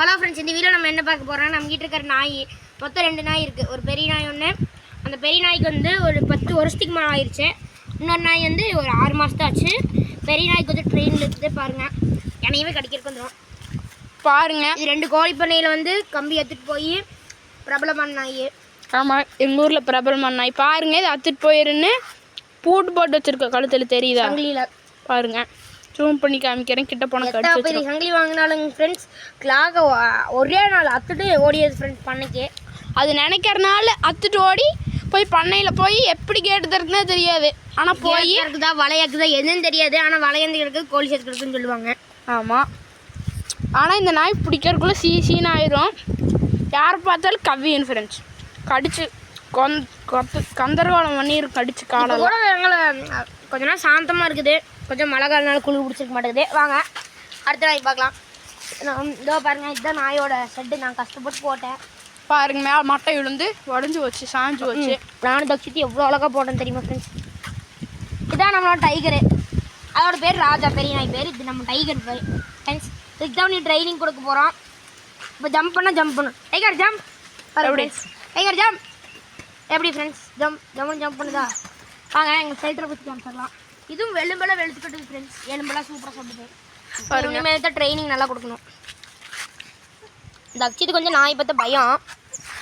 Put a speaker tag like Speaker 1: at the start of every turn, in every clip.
Speaker 1: Hello friends, இந்த video நம்ம என்ன பார்க்க போகிறோம்னா, நம்ம கிட்ட இருக்கிற நாய் மொத்தம் 2 நாய் இருக்குது. ஒரு பெரிய நாய் ஒன்று, அந்த பெரிய நாய்க்கு வந்து ஒரு 10 வருஷத்துக்கு மேலே ஆயிடுச்சு. இன்னொரு நாய் வந்து ஒரு 6 மாதம் ஆச்சு. பெரிய நாய்க்கு வந்து ட்ரெயினில் இருக்குது பாருங்கள், என்னையுமே கடிக்கிறதுக்கு வந்துடும் பாருங்கள். இது 2 கோழி பண்ணையில் வந்து கம்பி எடுத்துகிட்டு போய் பிரபலமான நாய்.
Speaker 2: ஆமாம், எங்கள் ஊரில் பிரபலமான நாய் பாருங்கள். இது அத்துட்டு போயிருன்னு பூட்டு போட்டு வச்சுருக்க கழுத்தில் தெரியுதா?
Speaker 1: சங்கிலியில் பாருங்கள்,
Speaker 2: ஜூம் பண்ணி காமிக்கிறேன். கிட்ட போன
Speaker 1: பெரிய சங்கிலி வாங்கினாலும் ஃப்ரெண்ட்ஸ் கிளாக ஒரே நாள் அத்துட்டு ஓடியது ஃப்ரெண்ட்ஸ் பண்ணைக்கு.
Speaker 2: அது நினைக்கிறனால அத்துட்டு ஓடி போய் பண்ணையில் போய் எப்படி கேட்டு தருக்குன்னே தெரியாது. ஆனால் போய்
Speaker 1: இருக்குதா வளையாக்குதா எதுவும் தெரியாது. ஆனால் வளையந்து கிடக்குது, கோழி சேர்த்து கிடக்குன்னு சொல்லுவாங்க.
Speaker 2: ஆமாம், ஆனால் இந்த நாய் பிடிக்கிறதுக்குள்ளே சீன்னு ஆயிரும். யாரை பார்த்தாலும் கவ்வியன் ஃப்ரெண்ட்ஸ் கடிச்சு கந்தரவாளம் பண்ணிடும். கடிச்சு காலம்
Speaker 1: கூட எங்களை கொஞ்ச நாள் சாந்தமாக இருக்குது. கொஞ்சம் மழை காலனால குளிர் பிடிச்சிருக்க மாட்டேங்குது. வாங்க அடுத்த நாய் பார்க்கலாம். இதோ பாருங்கள், இதுதான் நாயோட ஷெட்டு. நான் கஷ்டப்பட்டு போட்டேன்
Speaker 2: பாருங்க. மேலே மட்டை விழுந்து உடஞ்சி வச்சு சாஞ்சு வச்சு
Speaker 1: நானும் தச்சுட்டு எவ்வளோ அழகாக போட்டேன் தெரியுமா ஃப்ரெண்ட்ஸ். இதுதான் நம்மளோட டைகரு. அதோட பேர் ராஜா, பெரிய நாய் பேர். இது நம்ம டைகர் பேர் ஃப்ரெண்ட்ஸ். இதுக்கு தான் நீ ட்ரைனிங் கொடுக்க போகிறோம். இப்போ ஜம்ப் பண்ணால் ஜம்ப் பண்ணும். Tiger jump friends, tiger jump. எப்படி ஃப்ரெண்ட்ஸ் ஜம்ப் பண்ணுதா? வாங்க எங்கள் ஷெல்டரை பற்றி காமிச்சிடலாம். இதுவும் வெளும்பெல்லாம் வெளுத்துக்கிட்டு ஃப்ரெண்ட்ஸ். எலும்பெல்லாம் சூப்பராக சாப்பிடுது. இனிமேல் தான் ட்ரைனிங் நல்லா கொடுக்கணும். இந்த அக்ஷித்து கொஞ்சம் நாய் பார்த்த பயம்.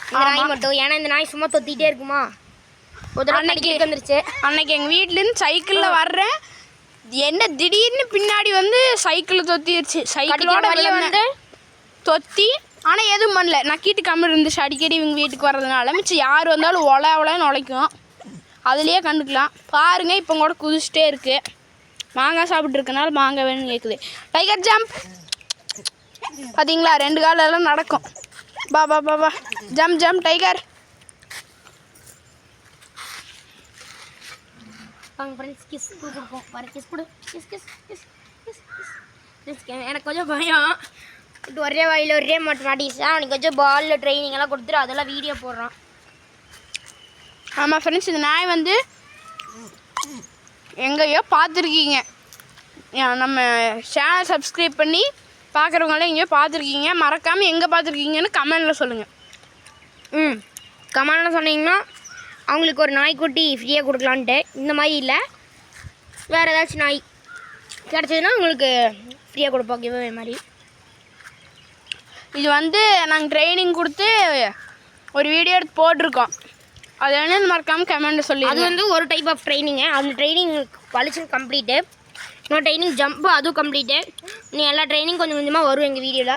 Speaker 1: இந்த நாய் மட்டும், ஏன்னா இந்த நாய் சும்மா தொத்திக்கிட்டே இருக்குமா.
Speaker 2: அன்னைக்கு வந்துருச்சு. அன்னைக்கு எங்கள் வீட்டிலேருந்து சைக்கிளில் வர்றேன், என்ன திடீர்னு பின்னாடி வந்து சைக்கிளில் தொத்திடுச்சு. சைக்கிளோட வந்து தொத்தி, ஆனால் எதுவும் பண்ணல. நக்கிட்டு கம்மி இருந்துச்சு. அடிக்கடி இவங்க வீட்டுக்கு வர்றதுனால மிச்சம் யார் வந்தாலும் ஒலைன்னு உழைக்கும். அதுலேயே கண்டுக்கலாம் பாருங்க. இப்போ கூட குதிச்சுட்டே இருக்கு. மாங்காய் சாப்பிட்ருக்கனால மாங்காய் வேணும்னு கேட்குது. டைகர் ஜம்ப் பார்த்தீங்களா? 2 காலெல்லாம் நடக்கும். பா பா பா பா ஜம்ப் ஜம்ப் டைகர்.
Speaker 1: வாங்க ஃப்ரெண்ட்ஸ், கிஸ் கொடுப்போம். வர கிஸ் கொடு. Kiss kiss kiss kiss kiss. எனக்கு கொஞ்சம் பயம். ஒரே வாயில் ஒரே மாட்டிச்சா. அவனுக்கு கொஞ்சம் பாலில் ட்ரைனிங் எல்லாம் கொடுத்துட்டு அதெல்லாம் வீடியோ போடுறான்.
Speaker 2: ஆமாம் ஃப்ரெண்ட்ஸ், இந்த நாய் வந்து எங்கேயோ பார்த்துருக்கீங்க. நம்ம சேனல் சப்ஸ்கிரைப் பண்ணி பார்க்குறவங்களாம் எங்கேயோ பார்த்துருக்கீங்க. மறக்காமல் எங்கே பார்த்துருக்கீங்கன்னு கமெண்டில் சொல்லுங்கள்.
Speaker 1: கமெண்டில் சொன்னீங்கன்னா அவங்களுக்கு ஒரு நாய்க்குட்டி ஃப்ரீயாக கொடுக்கலான்ட்டு. இந்த மாதிரி இல்லை, வேறு ஏதாச்சும் நாய் கிடச்சதுன்னா உங்களுக்கு ஃப்ரீயாக கொடுப்போம், கிவ்அவே மாதிரி.
Speaker 2: இது வந்து நாங்கள் ட்ரைனிங் கொடுத்து ஒரு வீடியோ எடுத்து போட்டிருக்கோம். அது என்னன்னு மறக்காமல் கமெண்ட்டில் சொல்லி.
Speaker 1: அது வந்து ஒரு டைப் ஆஃப் ட்ரைனிங்கு. அந்த ட்ரைனிங் பழிச்சு கம்ப்ளீட்டு. இன்னொரு ட்ரைனிங் ஜம்ப்பு, அதுவும் கம்ப்ளீட்டு. நீ எல்லா ட்ரைனிங் கொஞ்சம் கொஞ்சமாக வரும் எங்கள் வீடியோவில்.